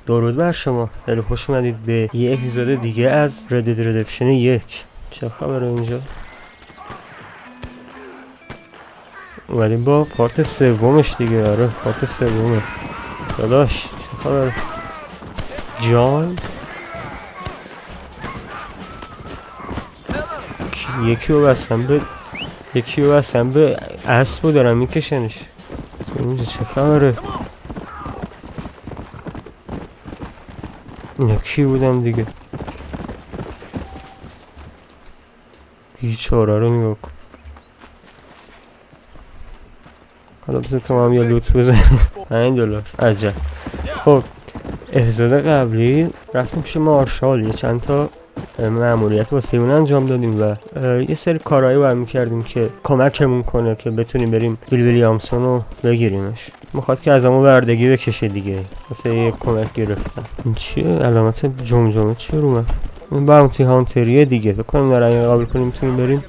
درود بر شما، خیلی خوش اومدید به یه اپیزود دیگه از ردد ردپشن 1. چه خبره اینجا؟ اومدیم با پارت سومش دیگه. آره پارت سومه داداش. چه خبره جان؟ یکی رو بستم به اسب و دارم میکشنش. اینجا چه خبره؟ اینا کی بودم دیگه؟ بیچاره رو نگاه کن. حالا بذار تو هم یه لوت بزن. $5 عجب. خب اپیزود قبلی رفتیم پیش مارشال، یه چند تا ماموریت واسه اون انجام دادیم و یه سری کارهایی برمی کردیم که کمکمون کنه که بتونیم بریم ویلیامسون رو بگیریمش. میخواد که ازمون بردگی بکشه دیگه، واسه یه کمک گرفتم. این چیه؟ علامت جمجمه چیه رو من؟ این باونتی هانتریه دیگه. بکنم در این قابل کنیم میتونیم بریم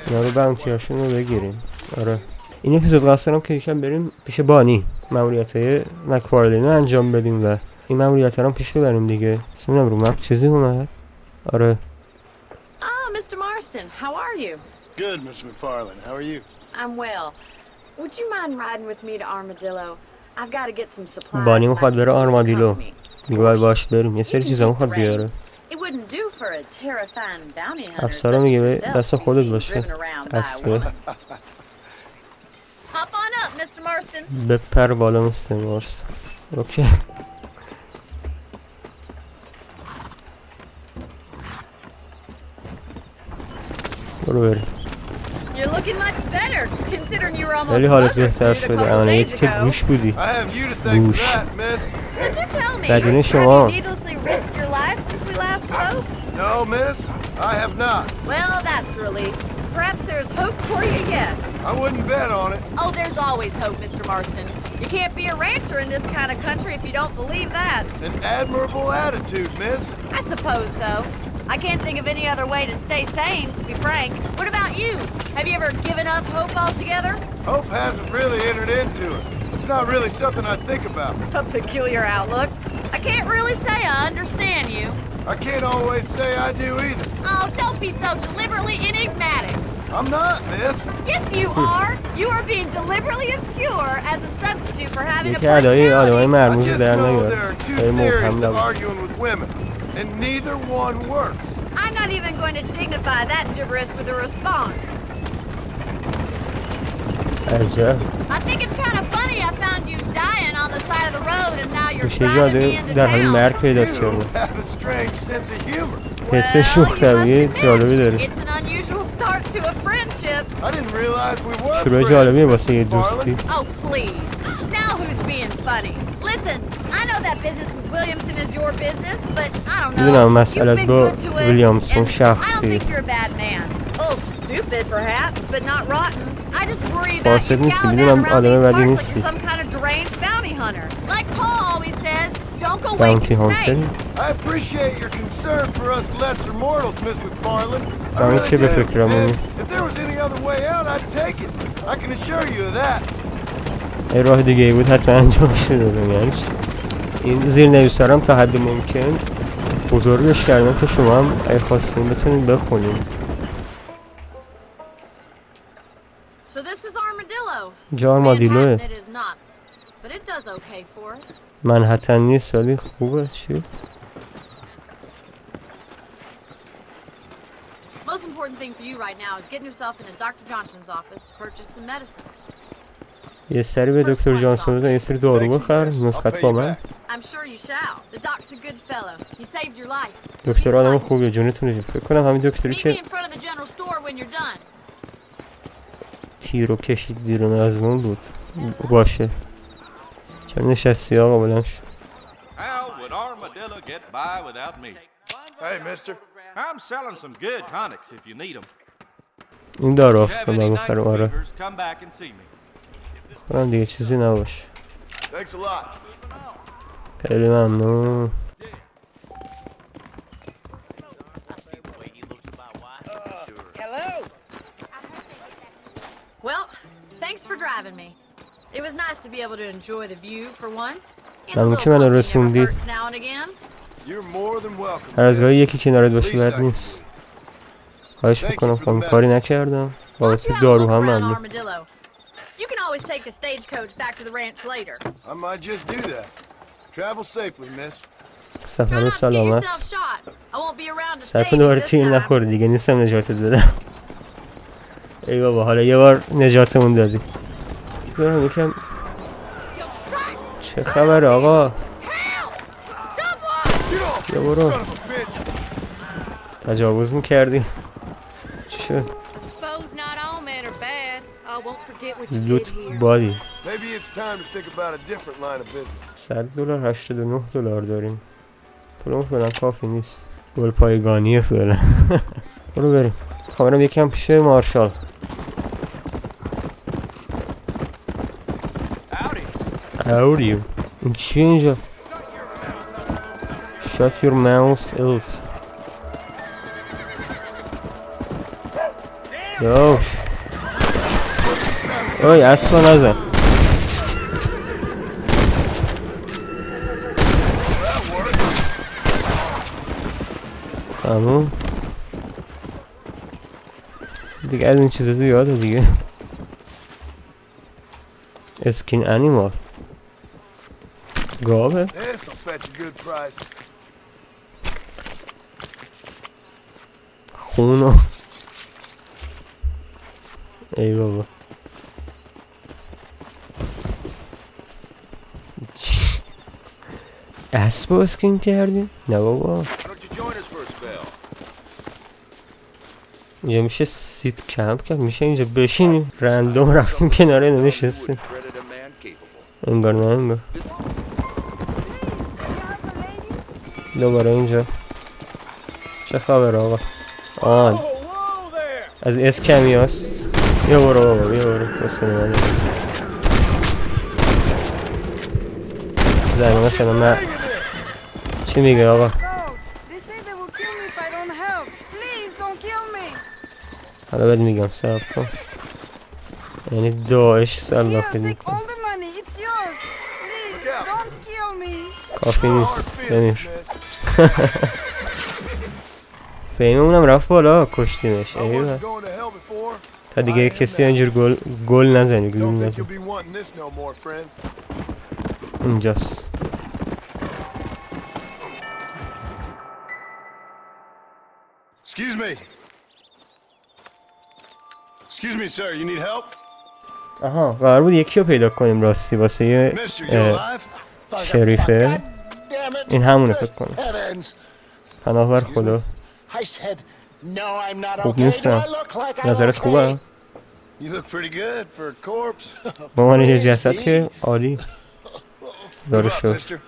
اینا رو باونتی هاشون رو بگیریم. آره این اپیزود قصدم که یکم بریم پیش بانی، ماموریت های مکفارلین رو انجام بدیم و این ماموریت ها رو پیش ببریم دیگه. سمینم رو مپ چیزی اومد. آره. Mr. Marston, how are you? Good, Miss McFarland. How are you? I'm well. Would you mind riding with me to Armadillo? I've got to get some supplies. بانی میخواد بره آرمادیلو. میگه باید باش بریم. یه سری چیزا میخواد بیاره. افسرا میگه دست خودت باشه. اسبه. Hop on up, Mr. Marston. بپر بالا مستر مارستون. اوکی. برو بریم. ولی حالت بهتر شده. امانیت که گوش بودی. گوش. بدین شما. No, miss. I have not. Well, that's a relief. Perhaps there's hope for you yet. I wouldn't bet on it. Oh, there's always hope, Mr. Marston. You can't be a rancher in this kind of country if you don't believe that. An admirable attitude, miss. I suppose so. I can't think of any other way to stay sane, to be frank. What about you? Have you ever given up hope altogether? Hope hasn't really entered into it. It's not really something I think about. A peculiar outlook. I can't really say I understand you. I can't always say I do either. Oh, don't be so deliberately enigmatic. I'm not, miss. Yes, you are. You are being deliberately obscure as a substitute for having a یکی ادای personality. مرموز I just در know نمیاد. there are two theories to arguing with women, and neither one works. I'm not even going to dignify that gibberish with a response. عجب. I think it's kind of funny I found you dying on the side of the road and now you're میشه driving me جاده into در حال town. مرگ پیدا You کرده. have a strange sense of humor. حس Well, شوخ you طبیعی must admit, جالبی داره. It's an unusual start to a friendship. I didn't realize we were شروع friends, جالبیه Miss واسه یه McFarland. دوستی. Oh, please. Now who's being funny? Listen, I know that business with Williamson is your business, but I don't know. میدونم You've مسئلت been با good to us, ویلیامسون and I don't شخصی. think you're a bad man. A little stupid, perhaps, but not rotten. I just worry about فاسد you نیستی. gallivanting میدونم around آدم these بدی parts like نیستی. you're some kind of deranged bounty hunter. Like Paul always says, don't go باونتی waking هانتری. snakes. I appreciate your concern for us lesser mortals, Miss McFarland. I همین really که به do. فکرمونی. And if there was any other way out, I'd take it. I can assure you of that. ای راه دیگه ای بود حتما انجام شده. یعنی این زیر نویسارم تا حد ممکن بزرگش کردم که شما هم اگه خواستین بتونید بخونید. So this is Armadillo. اینجا آرمادیلوه. Manhattan it is not, but it does okay for us. منحتن نیست ولی خوبه. چی؟ Most important thing for you right now is getting yourself into Dr. Johnson's office to purchase some medicine. یه سری به دکتر جانسون بزن، یه سری دارو بخر. نسخت با من. I'm sure you shall. The doc's a good fellow. He saved your life. دکتر آدم خوبیه. جونتون رو فکر کنم همین دکتری Meet me که in front of the general store when you're done. تیرو کشید بیرون از اون بود باشه. چرا نشستی آقا بلند شو. How would Armadillo get by without me? Hey, mister. I'm selling some good tonics if you need them. این دارو If you have افتاد any من night بخرم. آره fevers, come back and see me. کنم دیگه چیزی نباشه. Thanks a lot. خیلی ممنون. Well, thanks for driving me. It was nice to be able to enjoy the view for once, ممنون که منو رسوندی. You're more than welcome. هر از گاهی یکی کنارت باشه Least I بد can نیست. do. خواهش میکنم خانم کاری نکردم. بابت دارو هم ممنون. You can always take the stagecoach back to the ranch later. I might just do that. Travel safely, miss. Try سفر not to get سلامت. yourself shot. I won't be around to سعی save کن you دوباره this تیر time. نخوری دیگه نیستم نجاتت بدم. ای بابا حالا یه بار نجاتمون دادی. برم یکم چه خبره آقا؟ بیا برو. Son of a bitch. تجاوز میکردی. چی شد؟ Suppose not all men are bad. I won't forget what you did لوت here. بادی. Maybe it's time to think about a different line of business. $100 $89 داریم. پولمون فعلا کافی نیست. گل پایگانیه فعلا. برو بریم. خواهم یکم پیش مارشال. Howdy. این چیه اینجا؟ Shut your mouth elf. یاش. اوی اسبا نزن. تمام. دیگه از این چیزا زیاده دیگه. اسکین انیمال. گاوه؟ This'll fetch a good price. خونو. ای بابا. اسب اسکین کردی؟ نه بابا. Why don't you join us for a spell? اینجا میشه سیت کمپ کرد. میشه اینجا بشینیم. رندوم رفتیم کنار اینو نشستیم. Credit a man capable. انگار نه انگار. دوباره اینجا. چه خبر آقا؟ آن از اسکمی هست. بیا برو بابا بیا برو. حسنه من زنگ مثلا من چی میگه آقا؟ They say they will kill me if I don't help. Please don't kill me. حالا بهت میگم صبر کن. یعنی داعش سلاخی Here, take میکن. all the money. It's yours. Please don't kill me. کافی نیست. Hard feelings, بمیر. miss. فیممونم رفت بالا کشتیمش. I ایوه. wasn't going to hell before. تا دیگه کسی اینجور گل نزنی. گل Don't think نزنی. you'll be wanting this no more, friend. اینجاست. Excuse me. Excuse me, sir. You need help? آها قرار بود یکی رو پیدا کنیم راستی واسه یه Mister, you alive? شریفه. این همونه فکر کنم. Heavens. پناه بر خدا. I said, no, I'm not خوب okay. Do نیستم. I look like I'm نظرت okay? خوبه؟ You look pretty good for a corpse. با من یه جسد که عالی. داره Move up, شد. mister.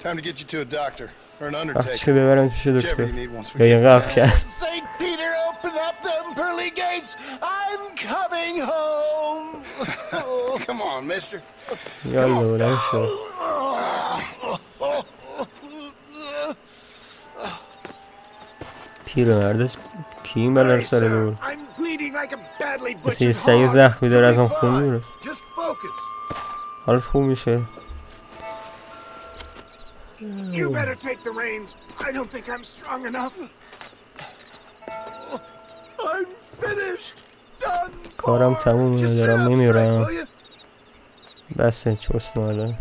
Time to get you to a doctor or an وقتی undertaker. که ببرم پیش Whichever دکتر. you need once we یا یه get قبل there. کرد. St. Peter, open up them pearly gates. I'm coming home. Come on, mister. یالا بلند شد. پیرمرد کی این بلا رو سر دور؟ I'm bleeding like a badly مثل یه butchered سگ hog. زخمی داره از You'll اون be خون fine. میره. Just focus. حالت خوب میشه. You better take the reins. I don't think I'm strong enough. I'm finished. Done. کارم for. تمومه Just sit دارم up straight, میمیرم. will you? بسه چوست ماله.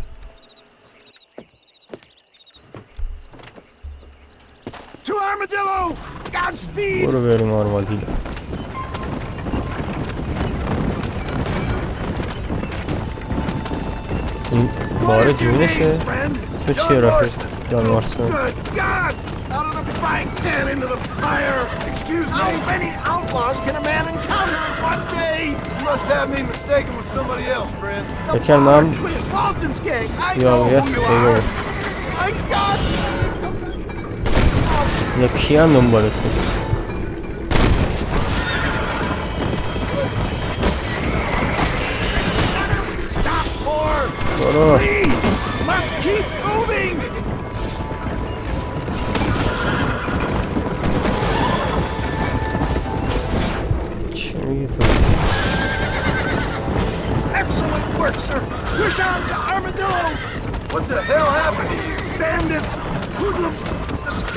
To Armadillo. Godspeed. برو بریم آرمادیلو. این بار جونشه. اسم چیه رفت؟ جان مارسون. Good God! Out of the frying pan into the fire! Excuse me? How many outlaws can a man encounter in one day? You must have me mistaken with somebody else, friend. یکم من Twin Walton's gang! I یا know یس who you خیلی are! My God! یکی هم دنبالت بود. Stop for! برو. Please! Let's keep moving! چی میگی تو؟ Excellent work, sir! Push on to Armadillo!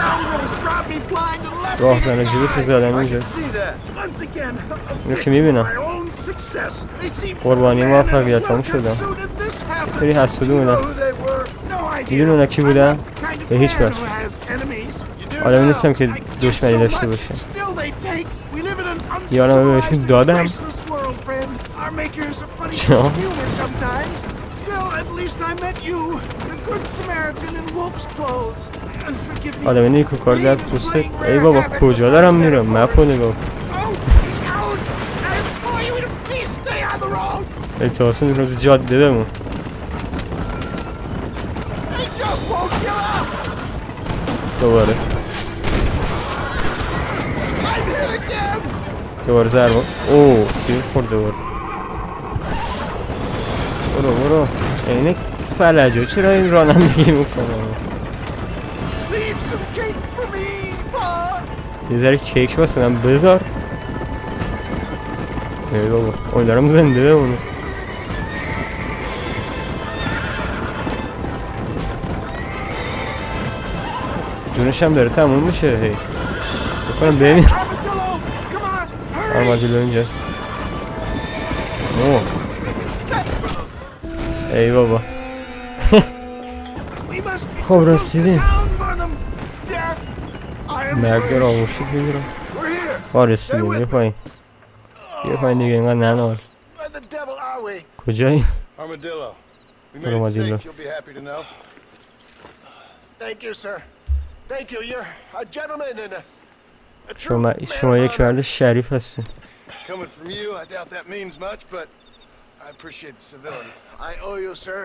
scoundrels dropped me blind and left راه me زنه جیبش رو behind. زدن I اینجا. can see that. Once again, a اینو که victim میبینم. of my own success. They seem قربانی well موفقیت هم suited. شدم. This happened. سری حسودی You know بودن. who they were? No idea. میدونی اونا کی بودن؟ I'm not kind of به هیچ man وجه. who has enemies. You do آدمی now. نیستم که I give دشمنی so داشته much, باشه. still they take. We live in an یارم uncivilized بهشون and دادم. graceless world, friend. Our makers a funny چرا؟ sense of humor sometimes. Still, at least I met you, the good Samaritan in wolf's clothes. And forgive me. آدم نیکوکار در پوست. ای بابا کجا دارم میرم؟ مپ رو نگاه کن. التماس میکنم تو جاده بمون. دوباره ضربه. اوه چی خورد دوباره. برو اینه فلجه چرا این رانندگی میکنه؟ یه ذره کیک واسه من بذار. ای بابا امیدوارم زنده بمونه. جونش هم داره تموم میشه. هی بکنم ببین آرمادیلو اینجاست. اوه ای بابا خب رسیدیم. مرگ داره آموشید بگیرم. رسیدیم. بیا پایین دیگه اینقدر ننال. کجایی؟ آرمادیلو. شما یک مرد شریف هستین. Coming from you, I doubt that means much, but I appreciate the civility. I owe you, sir.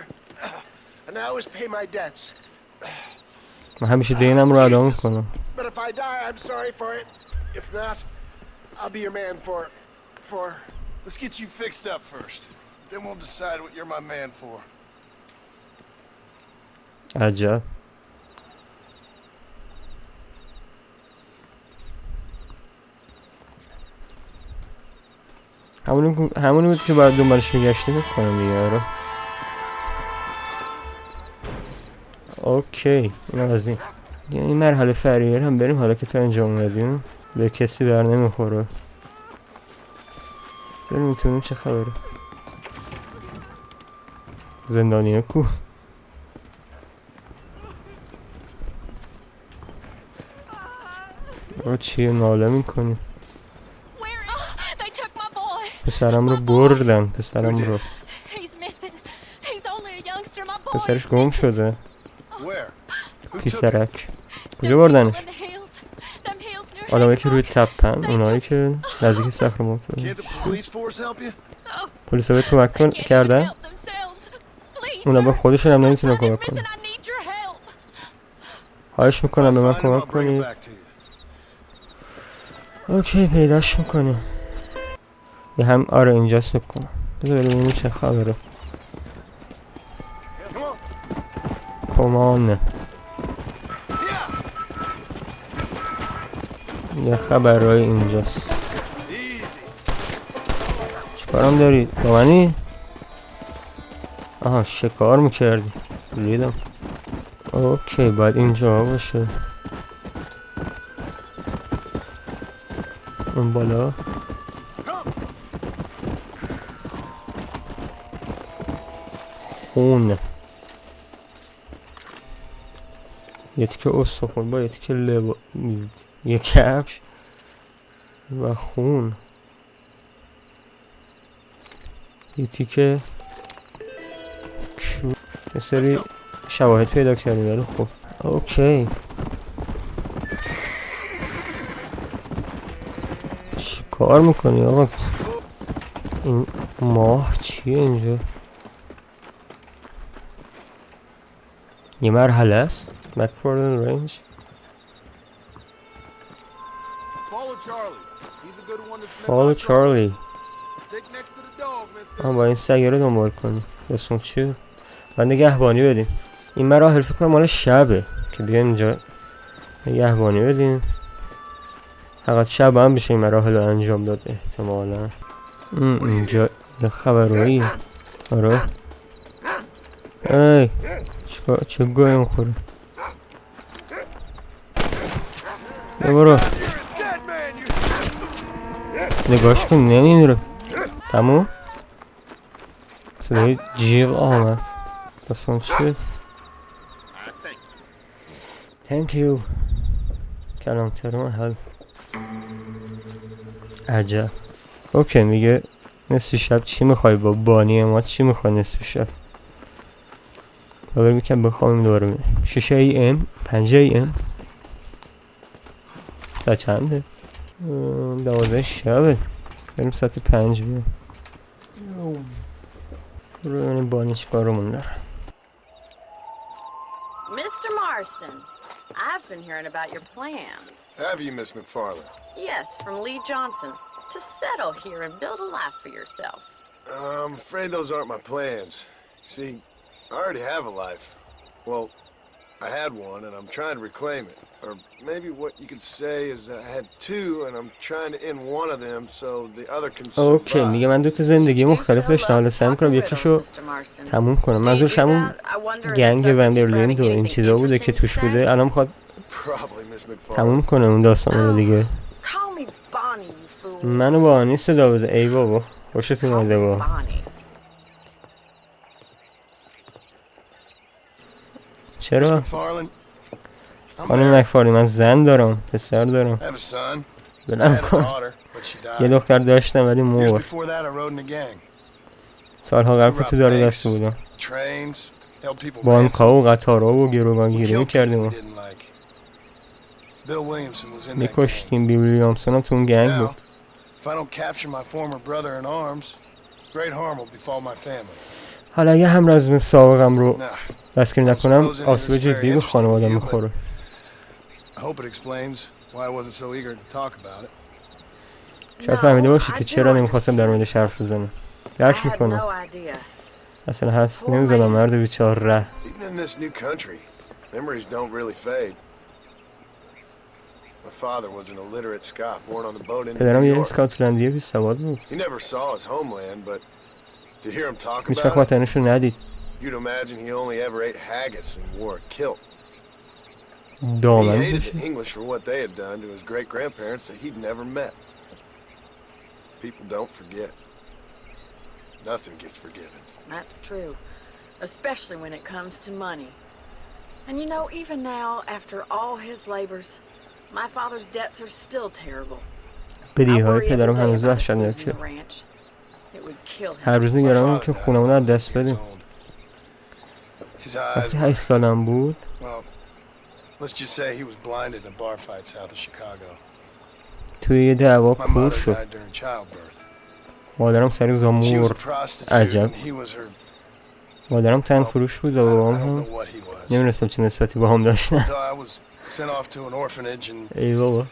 And I always pay my debts. من همیشه دینم رو ادا میکنم. But if I die, I'm sorry for it. If not, I'll be your man for... Let's get you fixed up first. Then we'll decide what you're my man for. عجب. همونی بود که باید دنبالش میگشتی میکنم دیگه. آره اوکی این از این. این مرحله فریر هم بریم حالا که تا اینجا اومدیم. به کسی بر نمیخوره. بریم میتونیم چه خبره. زندانیه کو. چیه ناله میکنی؟ پسرم رو بردن. پسرم رو پسرش گم شده. پیسرک کجا بردنش؟ آدمایی که روی تپن. اونایی که نزدیک صخره مفتادن. پلیس ها بهت کمک کردن؟ اونا با خودشون هم نمیتونن کمک کنن. خواهش میکنم به من کمک کنید. اوکی پیداش میکنیم. یه هم آره اینجاست بکنم. بذار ببینیم چه خبره. کمان یه خبرهای اینجاست. چیکارم دارید؟ بانی؟ آها شکار میکردی. ریدم. اوکی باید اینجا باشه. اون بالا خون. یه تیکه استخون با یه تیکه لبا، یه کفش و خون. یه تیکه یه سری شواهد پیدا کردیم ولی خب اوکی. چی کار میکنی آقا؟ این ماه چیه اینجا؟ یه مرحله است. Backwarden range. Follow Charlie. با این سگه رو دنبال کنیم. اسم چیه؟ باید نگهبانی بدیم. این مراحل فکر کنم مال شبه که بیایم اینجا نگهبانی بدیم. فقط شب هم بشه این مراحل رو انجام داد احتمالا. اینجا یه خبرهایی. آره ای چه گوه میخوره. برو. نگاش کن نمیمیره. تموم؟ صدای جیغ آمد. داستان چیه؟ Thank you. کلانتر حل. عجب. اوکی میگه نصف شب چی میخوای با بانی ما چی میخوای نصف شب؟ بابا میکنم بخوام دوباره 6 AM 5 AM ساعت چنده؟ 12 شبه بریم ساعت 5 بیام رو ببینیم بانی چیکارمون داره. Mr. Marston, I've been hearing about your plans. Have you, Miss McFarland? Yes, from Lee Johnson. To settle here and build a life for yourself. I'm afraid those aren't my plans. See, I already have a life. Well, I had one and I'm trying to reclaim it. Or maybe what you could say is I had two and I'm trying to end one of them so the other can survive. اوکی میگه من دو تا زندگی مختلف داشتم حالا سعی میکنم یکیشو تموم کنم. منظورش همون گنگ وندرلیند و این چیزا بوده که توش بوده الان میخواد تموم کنه اون داستان رو دیگه. منو بانی صدا بزن. ای بابا خوشت اومده با چرا؟ خانم مکفارلند من زن دارم پسر دارم. بلم کن. یه دختر داشتم ولی مرد. سالها قبل که تو داره دسته بودم بانک‌ها و قطارها و گروگانگیری میکردیم میکشتیم. بیل ویلیامسون هم تو اون گنگ بود. حالا اگه همرزم سابقم رو دستگیری نکنم آسیب جدی به خانواده میخوره. شاید فهمیده باشی که چرا نمیخواستم در موردش حرف بزنم. درک میکنم اصلا هست نمیزنم مرد بیچاره. پدرم یه اسکاتلندی بی سواد بود. هیچ وقت وطنشو ندید. دامن بشه. People don't forget. Nothing gets forgiven. That's true, especially when it comes to money. And you know, even now, after all his labors, my father's debts are still terrible. بدیهای پدرم هنوز وحشتناکه. هر روز نگرانم که خونمون از دست بدیم. وقتی 8 سالم بود توی یه دعوا کور شد. مادرم سر زامور. عجب. مادرم تن فروش بود و بابام هم نمی‌دونستم چه نسبتی با هم داشتن. ای بابا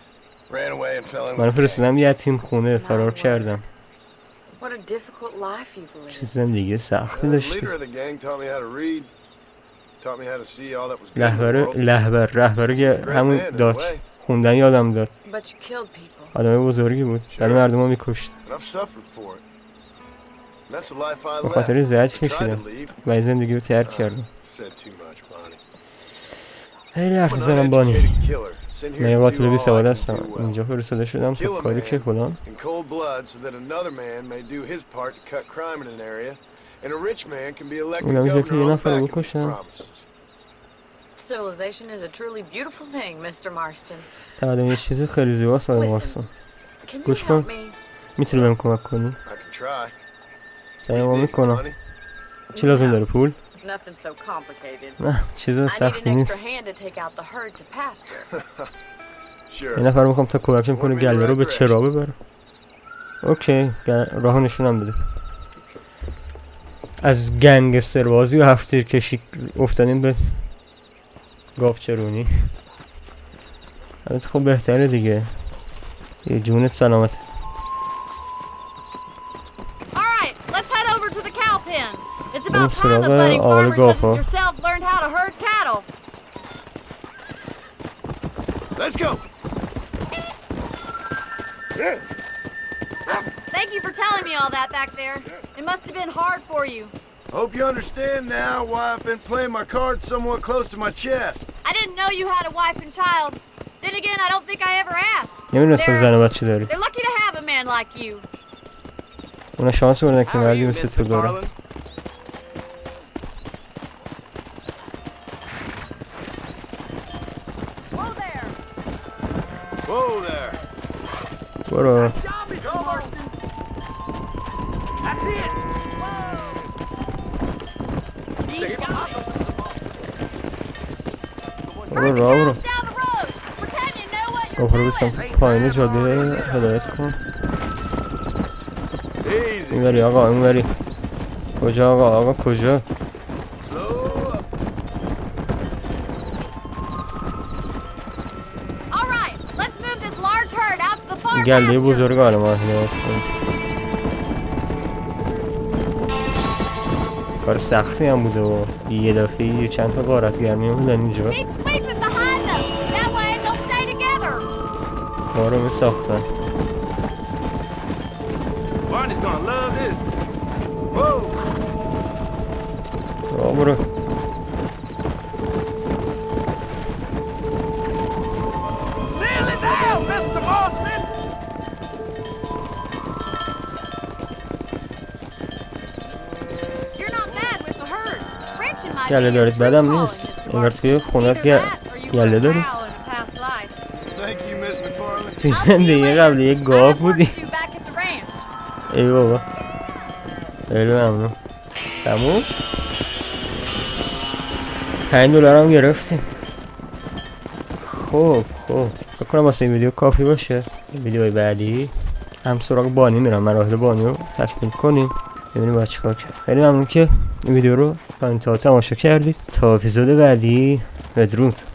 من فرستادم یتیم خونه فرار کردم. چه زندگی سختی داشتی. رهبر که همون داد خوندن یادم داد. آدم بزرگی بود. ولی مردم ها میکشت. به خاطر زجر کشیدم و این زندگی رو ترک کردم. خیلی حرف میزنم بانی. من یه قاتل بی سواد هستم. اینجا فرستاده شدم تا کاری که کنم. اونم میگه که یه نفر رو بکشم. تقدیم یه چیز خیلی زیباست آقای مارستون. گوش کن. میتونی بهم کمک کنی؟ سعی ما میکنم. چی لازم داره؟ پول؟ نه چیز سختی نیست. یه نفر میخوام تا کمکم کنه گله رو به چرا ببره. اوکی راه نشونم بده. از گنگستر و هفتیر کشی افتادیم به گاو چرونی. البته خب بهتره دیگه. یه جونت سلامت. بریم سراغ آقای گافا. Let's go. Thank you for telling me all that back there. It must have been hard for you. Hope you understand now why I've been playing my cards somewhat close to my chest. I didn't know you had a wife and child. Then again, I don't think I ever asked. نمیدونستم زن و بچه داری. They're lucky to have a man like you. اونا شانس بردن که مردی مثل تو دارن. Whoa there. برو. برو راه برو. Down the road. Pretend you know what you're برو به سمت پایین جاده هدایت کن. Easy. این بری آقا این بری. کجا آقا کجا؟ Slow up. All right, let's move this large herd out to the farm. گله pasture. بزرگ حالا ما هدایت کن. کار سختی هم بوده و یه دفعه یه چند تا غارتگرمی بودن اینجا. Keep sweeping behind them. That way they'll stay together. کارو می ساختن. Barney's gonna love this. Whoa. راه برو. Nearly there, Mr. Boston. You're not bad with the herd. Wrenching might گله be your دارید true بدم calling, نیست. Mr. انگار توی Marston. خونت Either that or you were گله a داری. pal in a past life. Thank you, Miss McFarland. توی I'll see you زندگی later. قبلی یک I گاو have work بودی. to do back at the ranch. ای بابا خیلی ممنون. تموم. $5 هم گرفتیم. خب فکر کنم واسه این ویدیو کافی باشه. این ویدیوی بعدی هم سراغ بانی میرم، مراحل بانی رو تکمیل کنیم ببینیم باید چیکار کرد. خیلی ممنون که این ویدیو رو تا انتها تماشا کردید. تا اپیزود بعدی بدرود.